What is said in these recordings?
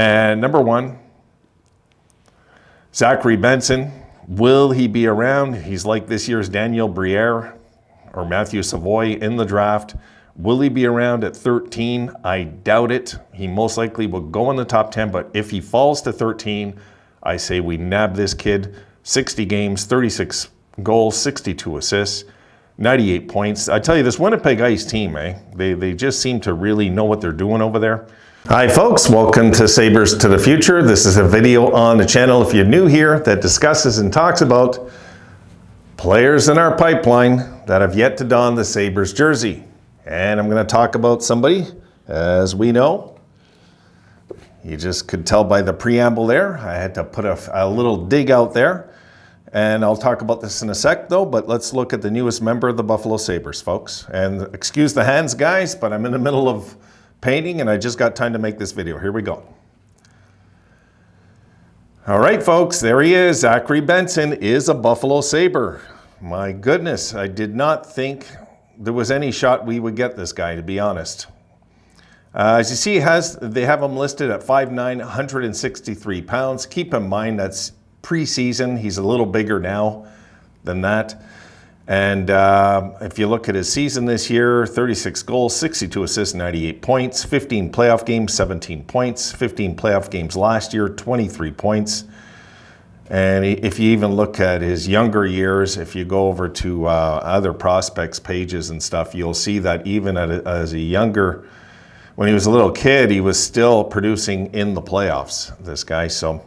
And number 1, Zachary Benson. Will he be around? He's like this year's Daniel Briere or Matthew Savoy in the draft. Will he be around at 13? I doubt it. He most likely will go in the top 10, but if he falls to 13, I say we nab this kid. 60 games, 36 goals, 62 assists, 98 points. I tell you, this Winnipeg Ice team, they just seem to really know what they're doing over there. Hi folks, welcome to Sabres to the Future. This is a video on the channel, if you're new here, that discusses and talks about players in our pipeline that have yet to don the Sabres jersey. And I'm going to talk about somebody, as we know. You just could tell by the preamble there. I had to put a little dig out there. And I'll talk about this in a sec though, but let's look at the newest member of the Buffalo Sabres, folks. And excuse the hands, guys, but I'm in the middle of painting and I just got time to make this video. Here we go. All right, folks, there he is. Zachary Benson is a Buffalo Sabre. My goodness, I did not think there was any shot we would get this guy, to be honest. As you see, they have him listed at 5'9", 163 pounds. Keep in mind that's preseason. He's a little bigger now than that. And if you look at his season this year, 36 goals, 62 assists, 98 points, 15 playoff games, 17 points, 15 playoff games last year, 23 points. And if you even look at his younger years, if you go over to other prospects pages and stuff, you'll see that even as a younger, when he was a little kid, he was still producing in the playoffs, this guy. So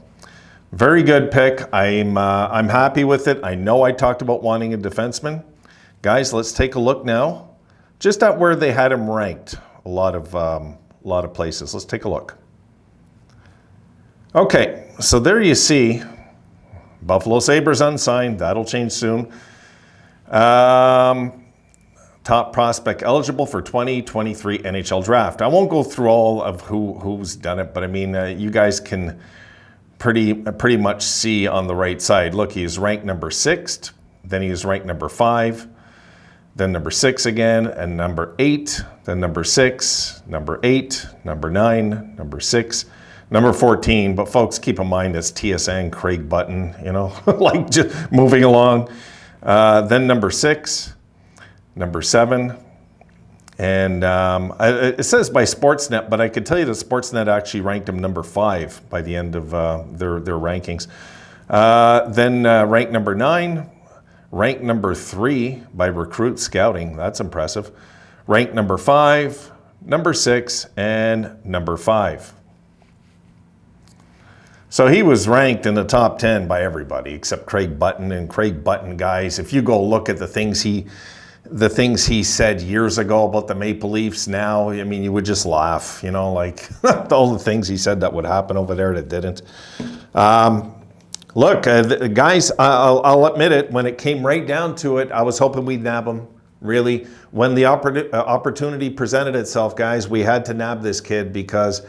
very good pick. I'm happy with it. I know I talked about wanting a defenseman. Guys, let's take a look now, just at where they had him ranked. A lot of places. Let's take a look. Okay, so there you see Buffalo Sabres unsigned. That'll change soon. Top prospect eligible for 2023 NHL draft. I won't go through all of who's done it, but I mean, you guys can pretty much see on the right side. Look, he's ranked number 6, then he was ranked number 5, then number 6 again, and number 8, then number 6, number 8, number 9, number 6, number 14. But folks, keep in mind that's TSN, Craig Button, you know, like just moving along. Then number 6, number 7, and it says by Sportsnet, but I could tell you that Sportsnet actually ranked him number 5 by the end of their rankings. Then ranked number 9, ranked number 3 by Recruit Scouting. That's impressive. Ranked number 5, number 6, and number 5. So he was ranked in the top 10 by everybody except Craig Button. And Craig Button, guys, if you go look at the things he said years ago about the Maple Leafs now, I mean, you would just laugh, you know, like all the things he said that would happen over there that didn't. Look, guys, I'll admit it, when it came right down to it, I was hoping we'd nab him, really. When the opportunity presented itself, guys, we had to nab this kid because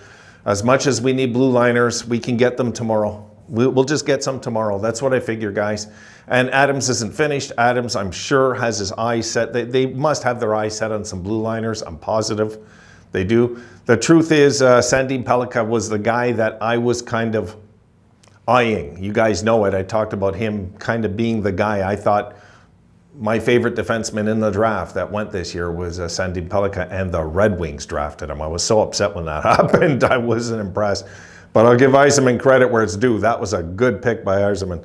as much as we need blue liners, we can get them tomorrow. We'll just get some tomorrow. That's what I figure, guys. And Adams isn't finished. Adams, I'm sure, has his eyes set. They must have their eyes set on some blue liners. I'm positive they do. The truth is, Sandy Pellica was the guy that I was kind of eyeing. You guys know it. I talked about him kind of being the guy I thought my favorite defenseman in the draft that went this year was Sandy Pellica, and the Red Wings drafted him. I was so upset when that happened. I wasn't impressed. But I'll give Yzerman credit where it's due. That was a good pick by Yzerman.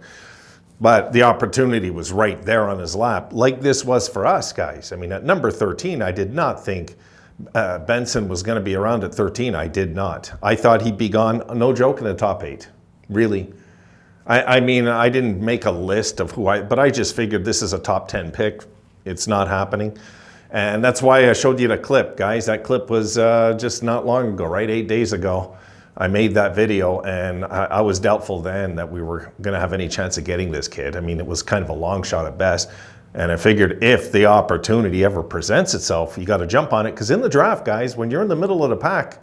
But the opportunity was right there on his lap, like this was for us, guys. I mean, at number 13, I did not think Benson was going to be around at 13. I did not. I thought he'd be gone, no joke, in the top 8. Really. I mean, I didn't make a list of but I just figured this is a top 10 pick. It's not happening. And that's why I showed you the clip, guys. That clip was just not long ago, right? 8 days ago. I made that video, and I was doubtful then that we were going to have any chance of getting this kid. I mean, it was kind of a long shot at best. And I figured if the opportunity ever presents itself, you got to jump on it. Because in the draft, guys, when you're in the middle of the pack,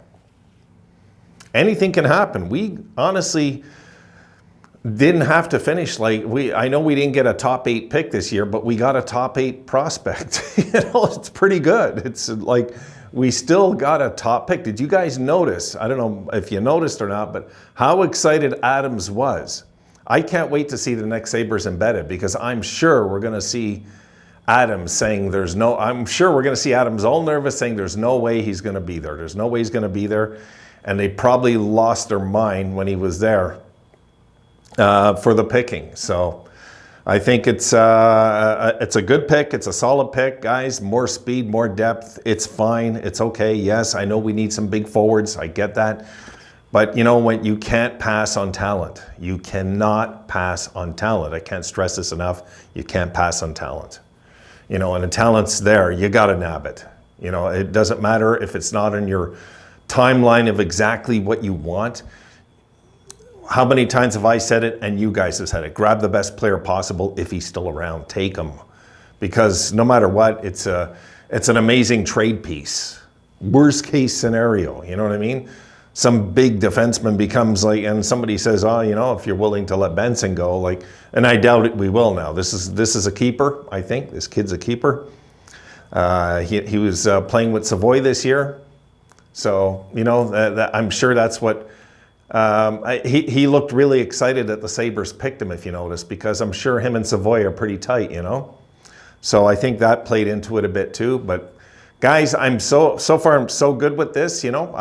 anything can happen. We honestly didn't have to finish I know we didn't get a top 8 pick this year, but we got a top 8 prospect. You know, it's pretty good. It's like we still got a top pick. Did you guys notice? I don't know if you noticed or not, but how excited Adams was. I can't wait to see the next Sabres embedded, because I'm sure we're going to see Adams saying I'm sure we're going to see Adams all nervous saying there's no way he's going to be there. There's no way he's going to be there. And they probably lost their mind when he was there for the picking. So I think it's a good pick. It's a solid pick, guys. More speed, more depth. It's fine. It's okay. Yes, I know we need some big forwards. I get that. But you know what? You can't pass on talent. You cannot pass on talent. I can't stress this enough. You can't pass on talent. You know, and the talent's there. You got to nab it. You know, it doesn't matter if it's not in your timeline of exactly what you want. How many times have I said it, and you guys have said it? Grab the best player possible if he's still around. Take him, because no matter what, it's an amazing trade piece. Worst case scenario, you know what I mean? Some big defenseman becomes like, and somebody says, oh, you know, if you're willing to let Benson go, like, and I doubt it, we will now. This is a keeper, I think. This kid's a keeper. He was playing with Savoy this year. So, you know, I'm sure that's what, he looked really excited that the Sabres picked him, if you notice, because I'm sure him and Savoy are pretty tight, you know? So I think that played into it a bit too. But guys, I'm so far I'm so good with this, you know.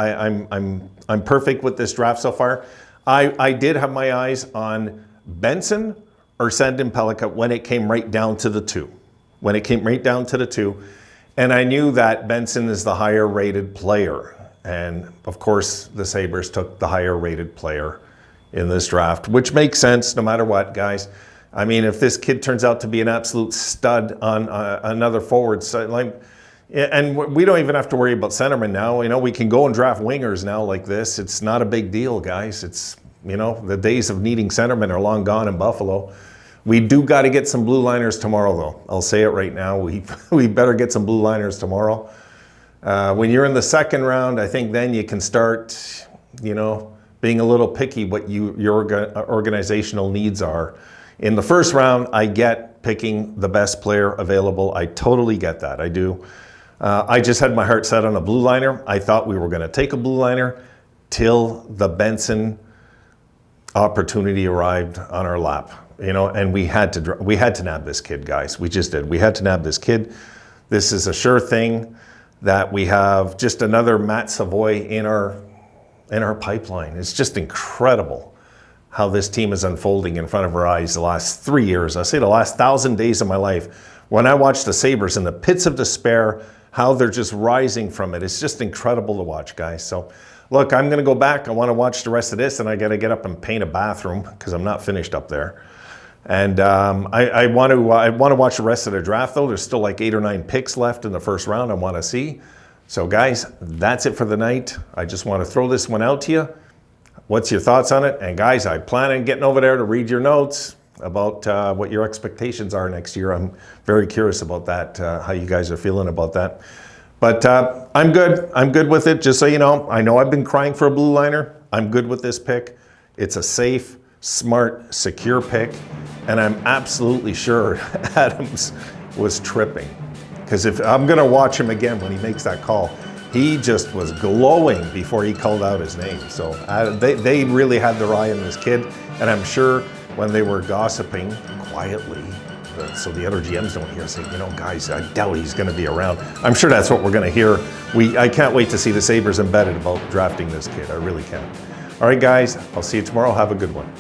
I'm perfect with this draft so far. I did have my eyes on Benson or Sandin Pellikka when it came right down to the two. And I knew that Benson is the higher rated player. And of course, the Sabres took the higher rated player in this draft, which makes sense no matter what, guys. I mean, if this kid turns out to be an absolute stud on another forward side, like, and we don't even have to worry about centermen now. You know, we can go and draft wingers now like this. It's not a big deal, guys. It's, you know, the days of needing centermen are long gone in Buffalo. We do got to get some blue liners tomorrow, though. I'll say it right now. We better get some blue liners tomorrow. When you're in the second round, I think then you can start, you know, being a little picky what your organizational needs are. In the first round, I get picking the best player available. I totally get that. I do. I just had my heart set on a blue liner. I thought we were going to take a blue liner till the Benson opportunity arrived on our lap, you know, and we had to nab this kid, guys. We just did. We had to nab this kid. This is a sure thing that we have just another Matt Savoy in our pipeline. It's just incredible how this team is unfolding in front of our eyes the last 3 years. I say the last 1,000 days of my life. When I watch the Sabres in the pits of despair, how they're just rising from it. It's just incredible to watch, guys. So, look, I'm going to go back. I want to watch the rest of this, and I got to get up and paint a bathroom because I'm not finished up there. And I want to watch the rest of the draft, though. There's still like 8 or 9 picks left in the first round I want to see. So, guys, that's it for the night. I just want to throw this one out to you. What's your thoughts on it? And, guys, I plan on getting over there to read your notes about what your expectations are next year. I'm very curious about that, how you guys are feeling about that. But I'm good. I'm good with it. Just so you know, I know I've been crying for a blue liner. I'm good with this pick. It's a safe, smart, secure pick. And I'm absolutely sure Adams was tripping. Because if I'm going to watch him again when he makes that call, he just was glowing before he called out his name. So they really had their eye on this kid. And I'm sure when they were gossiping quietly, so the other GMs don't hear, say, you know, guys, I doubt he's going to be around. I'm sure that's what we're going to hear. I can't wait to see the Sabres embedded about drafting this kid. I really can't. All right, guys, I'll see you tomorrow. Have a good one.